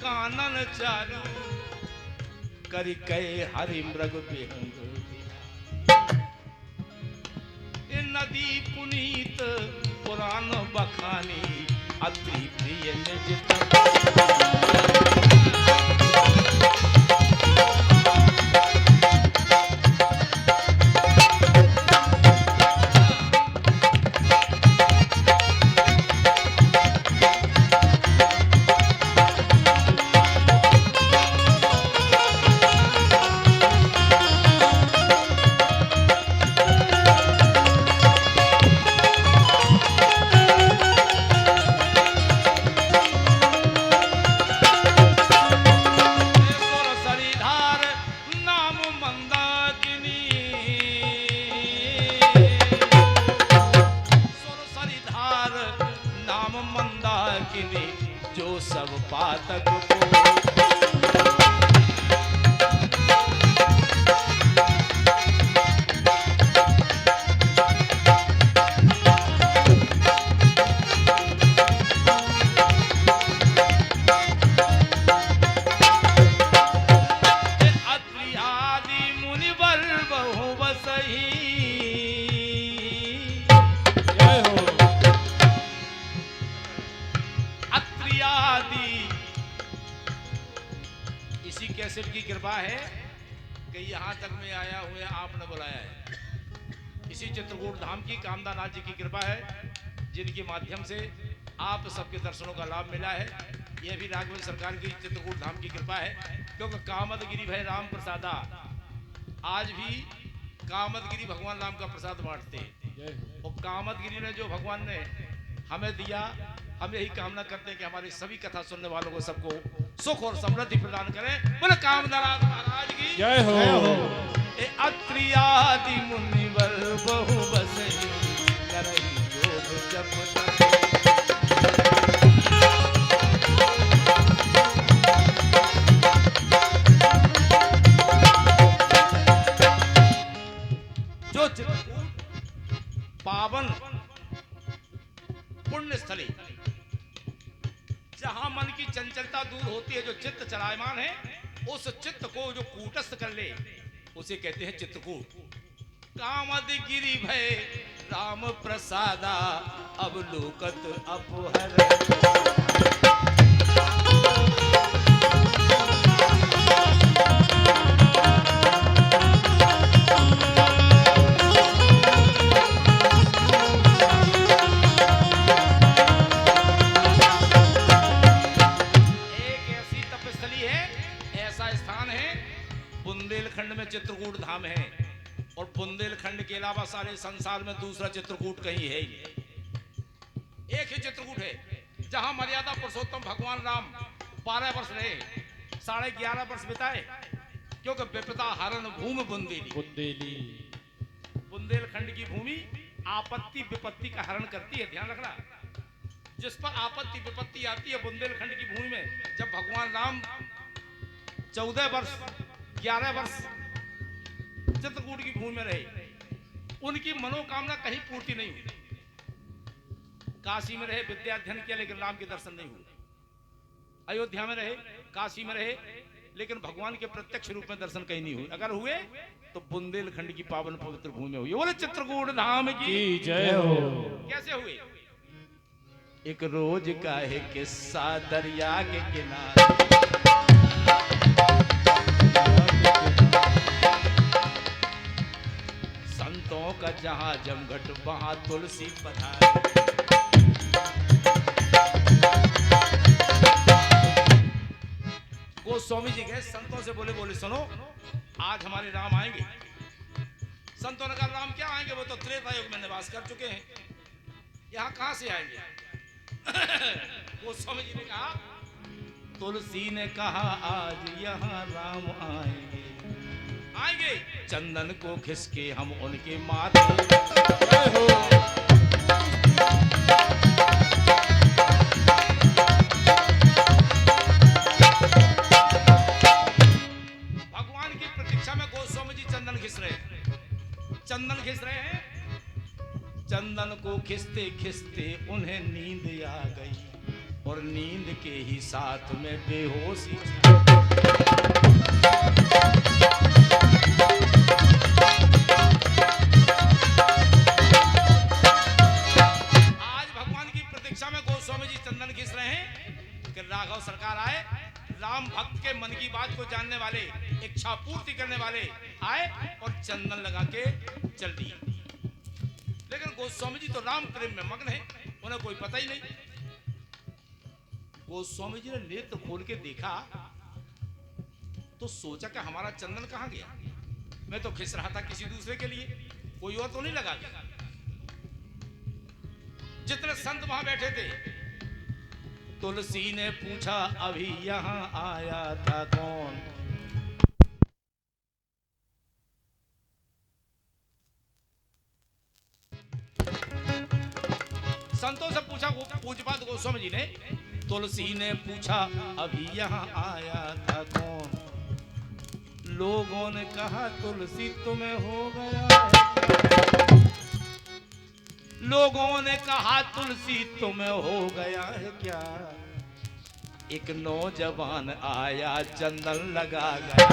कानन चालू करि कहे हरि मृग विहंग नदी पुनीत पुराण बखानी अति प्रिय निज जो सब पातक को कैसेट की कृपा है कि यहाँ तक मैं आया हुआ आपने बुलाया है। इसी चित्रकूट धाम की कामदानाथ जी की कृपा है जिनके माध्यम से आप सबके दर्शनों का लाभ मिला है। यह भी राघवेंद्र सरकार की चित्रकूट धाम की कृपा है क्योंकि कामदगिरी भाई राम प्रसादा आज भी कामदगिरी भगवान राम का प्रसाद बांटते हैं और कामदगिरी ने जो भगवान ने हमें दिया हम यही कामना करते हैं कि हमारी सभी कथा सुनने वालों को सबको सुख और समृद्धि प्रदान करें। बोले कामधराज महाराज की जय हो। ए अत्रि आदि मुनिवर बहु बसहि करहि योग जप जो चित्रकूट पावन पुण्य स्थली जहां मन की चंचलता दूर होती है, जो चित्त चलायमान है, उस चित्त को जो कूटस्थ कर ले उसे कहते हैं चित्रकूट। कामदगिरि भय राम प्रसादा अवलोकत अपहर बुंदेलखंड में चित्रकूट धाम है और बुंदेलखंड के अलावा सारे संसार में दूसरा चित्रकूट कहीं है ही। एक ही चित्रकूट है जहां मर्यादा पुरुषोत्तम भगवान राम 12 वर्ष रहे, 11.5 वर्ष बिताए क्योंकि विपदा हरण भूमि बुंदेली। बुंदेलखंड की भूमि आपत्ति विपत्ति का हरण करती है, ध्यान रखना। जिस पर आपत्ति विपत्ति आती है बुंदेलखंड की भूमि में, जब भगवान राम 14 वर्ष 11 वर्ष चित्रकूट की भूमि में रहे, उनकी मनोकामना कहीं पूर्ति नहीं हुई। काशी में रहे, विद्या अध्ययन किया, लेकिन राम के दर्शन नहीं हुए। अयोध्या में रहे, काशी में रहे, लेकिन भगवान के प्रत्यक्ष रूप में दर्शन कहीं नहीं हुए। अगर हुए तो बुंदेलखंड की पावन पवित्र भूमि में हुई। बोले चित्रकूट धाम की जय हो। कैसे हुए? एक रोज का है किस्सा दरिया के किनारे, संतों का जहां जमघट वहां तुलसी पधारे। गोस्वामी जी गए संतों से, बोले सुनो, आज हमारे राम आएंगे। संतों ने कहा राम क्या आएंगे, वो तो त्रेता युग में निवास कर चुके हैं, यहाँ कहां से आएंगे? गोस्वामी जी ने कहा, तुलसी ने कहा आज यहाँ राम आएंगे, चंदन को खिसके हम उनके माथे। भगवान की प्रतीक्षा में गोस्वामी जी चंदन खिस रहे हैं, चंदन को खिसते खिसते उन्हें नींद आ गई। और नींद के ही साथ में बेहोशी। आज भगवान की प्रतीक्षा में गोस्वामी जी चंदन घिस रहे हैं कि राघव सरकार आए, राम भक्त के मन की बात को जानने वाले, इच्छा पूर्ति करने वाले आए और चंदन लगा के चल दिए। लेकिन गोस्वामी जी तो राम प्रेम में मग्न है, उन्हें कोई पता ही नहीं। गोस्वामी जी ने नेत्र खोल के देखा तो सोचा कि हमारा चंदन कहां गया। मैं तो खिस रहा था किसी दूसरे के लिए, कोई और तो नहीं लगा गया। जितने संत वहां बैठे थे, तुलसी ने पूछा अभी यहां आया था कौन। संतों से पूछा पूज्यपाद गोस्वामी जी ने, तुलसी ने पूछा अभी यहां आया था कौन। लोगों ने कहा तुलसी तुम्हें हो गया है। लोगों ने कहा तुलसी तुम्हें हो गया है क्या। एक नौजवान आया चंदन लगा गया।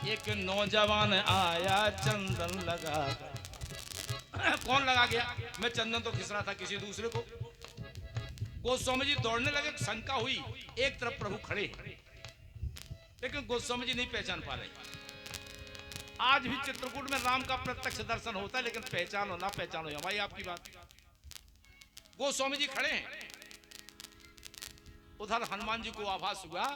एक नौजवान आया चंदन लगा गया। कौन लगा गया? मैं चंदन तो खिस रहा था किसी दूसरे को। गोस्वामी जी दौड़ने लगे, शंका हुई। एक तरफ प्रभु खड़े, लेकिन गोस्वामी जी नहीं पहचान पा रहे। आज भी चित्रकूट में राम का प्रत्यक्ष दर्शन होता है, लेकिन पहचानो ना पहचानो हमारी आपकी बात। गोस्वामी जी खड़े हैं, उधर हनुमान जी को आभास हुआ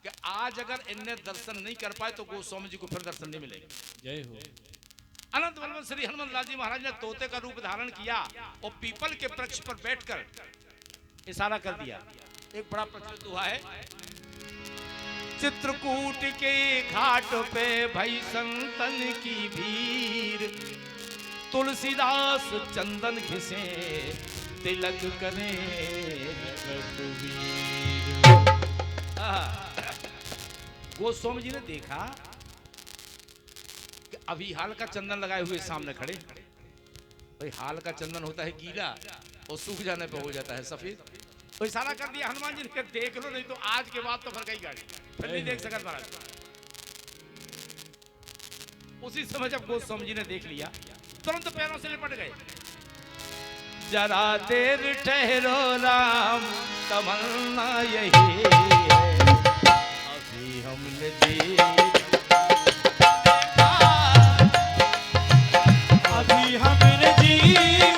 कि आज अगर इनने दर्शन नहीं कर पाए तो गोस्वामी जी को फिर दर्शन नहीं मिलेगा। जय हो। अनंत बलवंत श्री हनुमान लाल जी महाराज ने तोते का रूप धारण किया और पीपल के वृक्ष पर बैठकर इशारा कर दिया। एक बड़ा प्रचलित हुआ है, चित्रकूट के घाट पे भई संतन की भीड़, तुलसीदास चंदन घिसे तिलक करे रघुवीर। गोस्वामी जी ने देखा कि अभी हाल का चंदन लगाए हुए सामने खड़े। भाई हाल का चंदन होता है गीला और सूख जाने पे हो जाता है सफेद। तो इशारा कर दिया हनुमान जी ने, देख लो नहीं तो आज के बाद तो फिर गई गाड़ी, फिर नहीं देख सकता महाराज। उसी समय जब गोस्वामी जी ने देख लिया, तुरंत पैरों से लिपट गए। जरा देर ठहरो राम, तमन्ना यही है, अभी हमने अभी हमने जी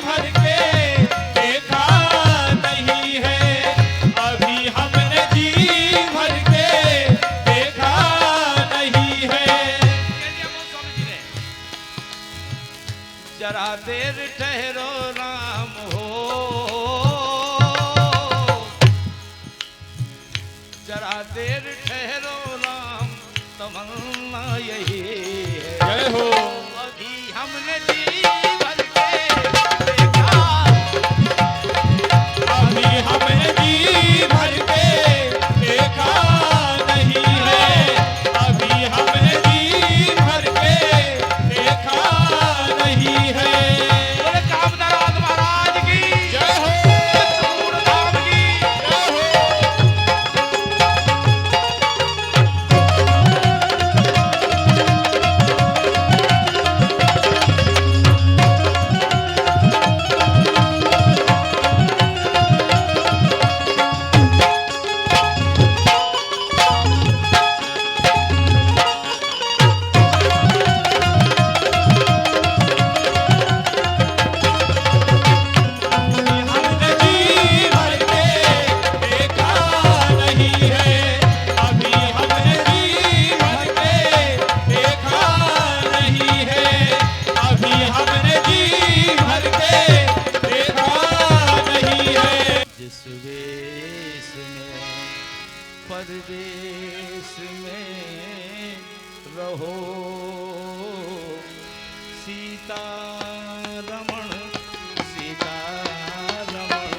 भर के देखा नहीं है। अभी हमने जी भर के देखा नहीं है। गोस्वामी जी ने, जरा देर ठहरो राम हो, जरा देर ठहरो राम, तमन्ना यही है। जय हो। अभी हमने जी भर के देखा, अभी हमने जी भर के देखा नहीं है। अभी हमने जी भर के देखा नहीं है। बोले कामधराज महाराज की जय हो। चित्रकूट धाम की जय हो। हमने जी भर के देखा नहीं है। अभी हमने जी भर के देखा नहीं है। अभी हमने जी भर के देखा नहीं है। जिस वेश में परदेश में रहो, सीता रमण सीता रमण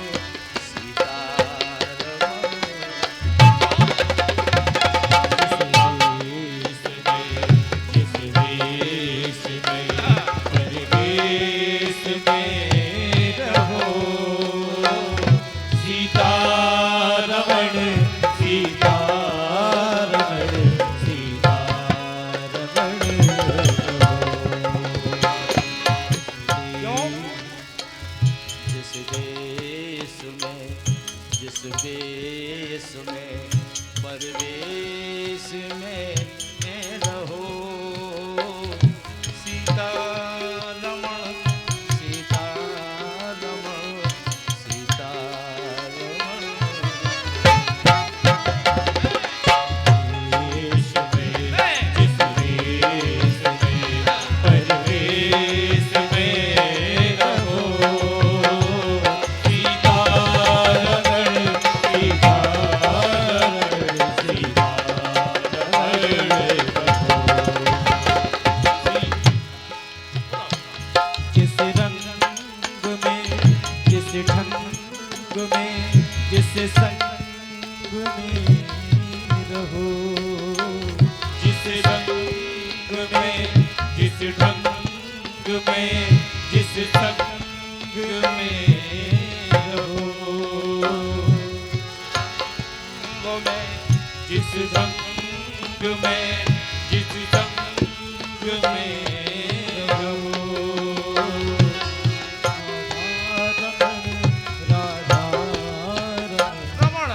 सीता रमण। जिस रमण सीतारमण सीतारमण क्यों? जिस देश में जिस देश में परवेश में रहो सीतारमण सीतारमण सीतारमण। देश में जिस देश में परवेश में रहो सीतारमण सीतारमण सीतारमण जिस रंग में जिस ढंग में जिस संग में रहो जिस रंग में जिस ढंग में जिस संग में रहो वो मैं जिस रंग में जिस संग में रहो राधा रमण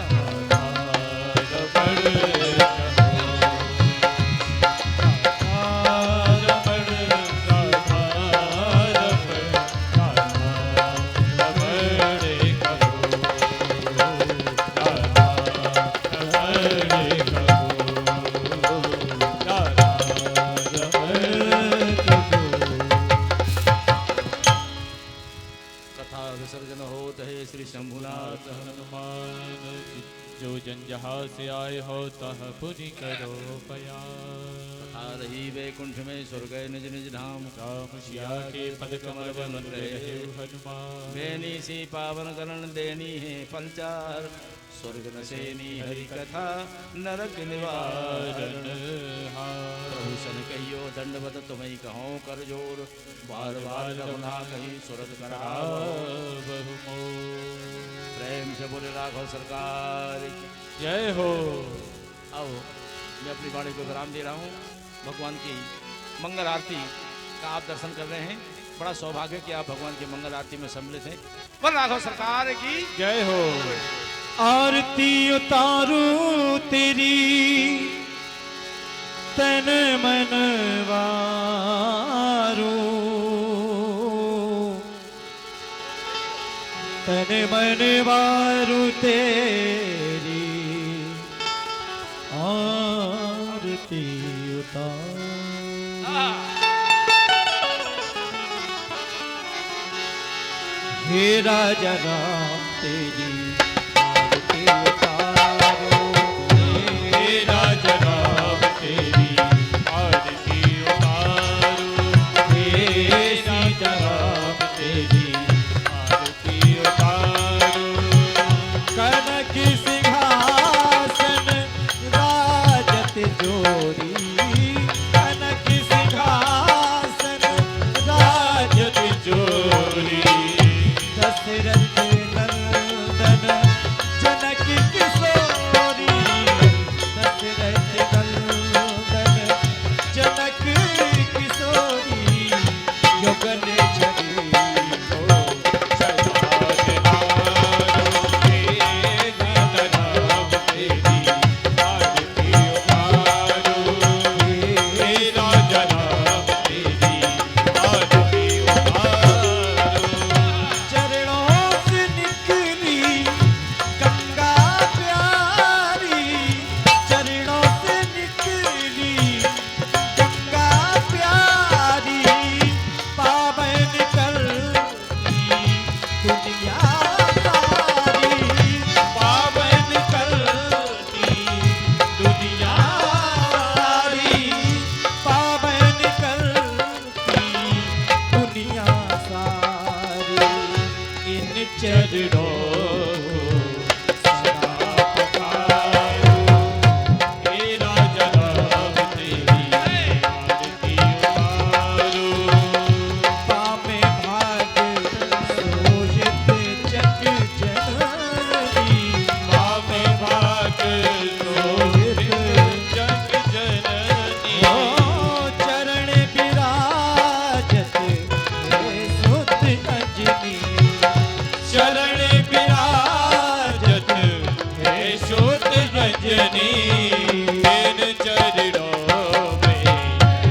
कथा विसर्जन होत है श्री शंभुनाथ हनुमान जो जन जहाँ से आए हो तह पुनि करो पया आ रही वैकुंठ में स्वर्ग निज निज धाम राम सिया के पद कमल बन रहे हनुमान बेनी सी पावन करण देनी है फलचार स्वर्ग नसेनी हरि कथा नरक निवारण प्रभूषण कहियो दंडवत तुम्हें कहो कर जोर बार बार रघुना कहीं स्वर्ग करा प्रेम से बोले राघव सरकार की। जय हो आओ मैं अपनी वाणी को विराम दे रहा हूँ। भगवान की मंगल आरती का आप दर्शन कर रहे हैं। बड़ा सौभाग्य कि आप भगवान की मंगल आरती में सम्मिलित हैं। पर राघव सरकार की जय हो आरती उतारू तेरी तन मन वारू तन मन वारू तेरी आरती उतारू हे राजा राम तेरी आरती उतारो हे राजा राम तेरी आरती उतारो हे सीता राम तेरी आरती उतारो कनक सिंहासन राजत जोरी कनक सिंहासन राजत जोरी दशरथ नंदन अंजनी इन चरणों में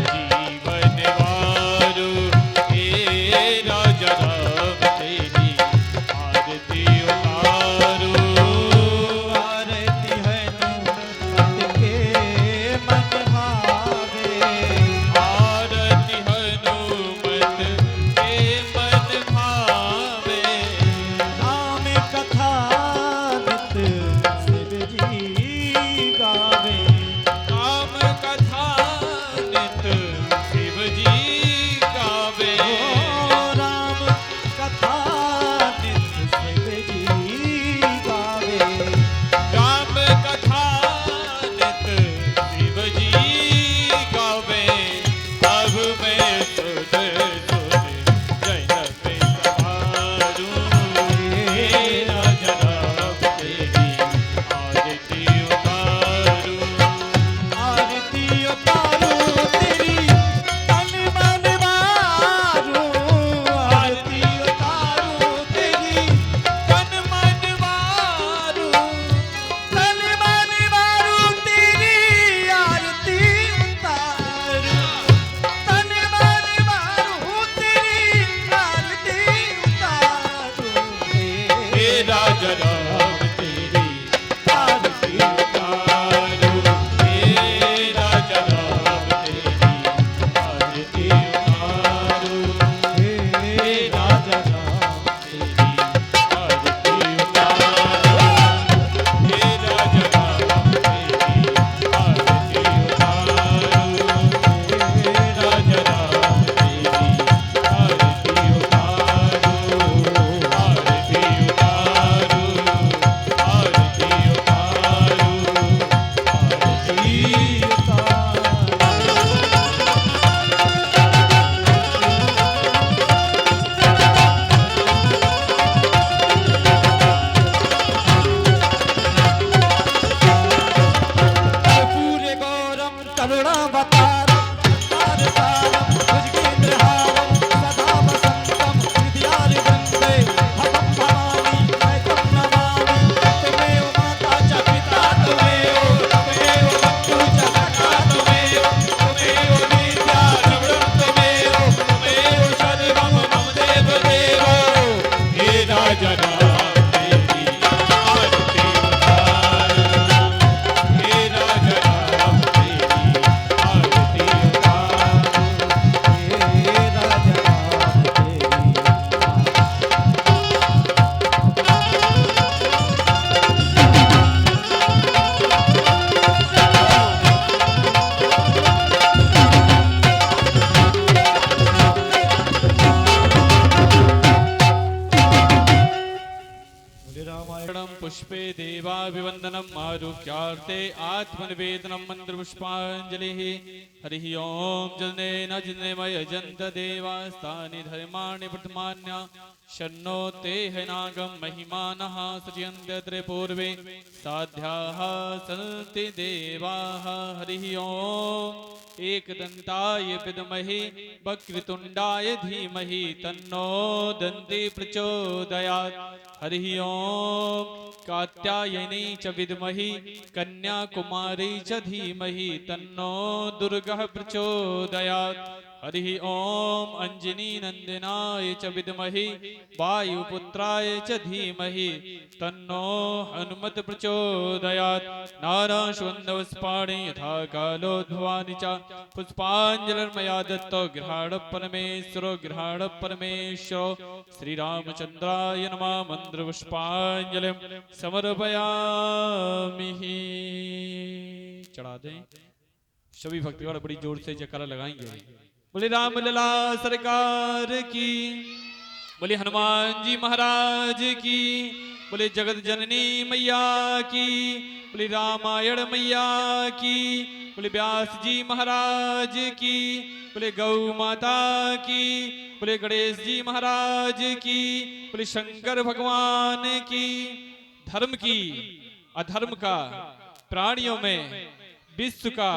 जीवन वारू हे राजा राम तेरी आरती उतारू आरती हनुमत के मन भावे आरती हनुमत के मन भावे नाम कथा नित शिव जी गावे नाम कथा नित शिव जी गावे ओ राम कथा नित शिव जी गावे राम कथा नित शिव जी गावे अब मैं सुन सुन जन्म सवारू हे राजा राम तेरी आरती उतारू आरती उतारू तेरी तन मन मारू आरती उतारू तेरी तन मन मारू तन मन मारू तेरी आरती उतारू तन मन मारू तेरी आरती उतारू हे राजा राम तेरी आरती उतारू हे राजा राम तेरी आरती उतारू हे राजा राम तेरी आरती उतारू हे राजा राम तेरी आरती उतारू हे राजा राम तेरी आरती उतारू आरती उतारू आरती उतारू पूरे गौरम करुणावतारम तारतारम भुजगेन्द्रहारम सदा वसंतम हृदयारि वृंदे भवं भवानी मैकं नमामि त्वमेव माता च पिता त्वमेव बन्धु च सखा त्वमेव विद्या द्रविणं त्वमेव सर्वं मम देव देव हे राजा राम तेरी आरती उतारू हे राजा राम तेरी आरती उतारू हे राजा रामायणं पुष्पे देवाभिवन्दनं मारुक्यार्ते आत्मनिवेदनं मन्त्रपुष्पाञ्जलिः हरिः ॐ जनेन जनेमय जन्त देवास्तानि धर्माणि प्रथमान्या शन्नो ते हनागं महिमानः सचयन्त्यत्रे पूर्वे साध्याः सन्ति देवाः हरिः ॐ एकदन्ताय विद्महे वक्रतुण्डाय धीमहि तन्नो दन्ति प्रचोदयात् हरिः ॐ कात्यायनी च विद्महि कन्याकुमारी च धीमहि तन्नो दुर्गः प्रचोदयात् हरिः ॐ अंजनी नंदनाय च विद्महि वायुपुत्राय च धीमहि तन्नो हनुमत प्रचोदयात् नाराश्वन्दवस्पाणि यथा कालोद्भवानि च पुष्पाञ्जलिर्मया दत्तो गृहाण परमेश्वरो श्रीरामचन्द्राय नमः मन्त्रपुष्पाञ्जलिं समर्पयामि। चढ़ा दें सभी भक्तगण बड़ी जोर से जयकारा लगाएंगे। बोले राम लला सरकार की, बोले हनुमान जी महाराज की, बोले जगत जननी मैया की, बोले रामायण मैया की, बोले व्यास जी महाराज की, बोले गौ माता की, बोले गणेश जी महाराज की, बोले शंकर भगवान की। धर्म की अधर्म का, प्राणियों में विश्व का